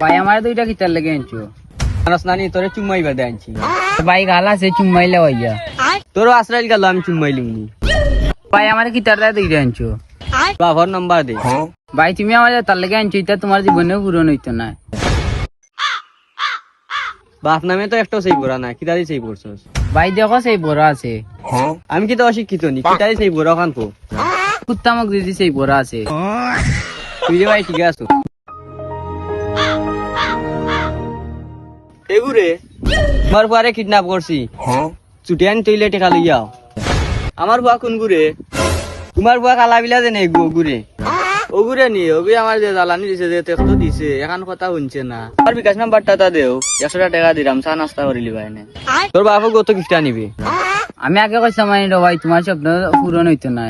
ভাই আমার দুইটা কিতার লেগে আনছো মানুষ নানি তোরে চুম্মাই বাদে আনছি। ভাই গাল আছে চুম্মাইলে ভাইয়া তোরও আশ্রয় গেল আমি চুম্মাইলি নি। ভাই আমার কিতার দুইটা আনছো বাবার নাম্বার দে। ভাই তুমি আমার তার লেগে আনছো এটা তোমার জীবনেও পূরণ হইতো না। বাপ নামে তো একটা সেই বড়া না কিতারি সেই পড়ছস। ভাই দেখো সেই বড় আছে আমি কি তো অশিক্ষিত নি কিতারি সেই বড় খান পো কুত্তা মুখ দিদি সেই বড় আছে। তুই যে ভাই ঠিক আছো এগুরে তোমার বুয়ারে কিডন্যাপ করছি ছুটিয়ান তৈলে টেকা লইয়াও। আমার বুয়া কোন গুরে তোমার বুয়া কালা বিলা যে নেই গুরে ওগুরে নি ওগুরে আমার যে জ্বালানি দিছে যে তেখতো দিছে এখন কথা শুনছে না। আর বিকাশ নাম্বারটা তা দেও 100 টাকা দিলাম চা নাস্তা করিলি ভাই নে তোর বাপক কত কিস্তা নিবি। আমি আগে কইসাম ভাই তোমার স্বপ্ন পূরণ হইতো না।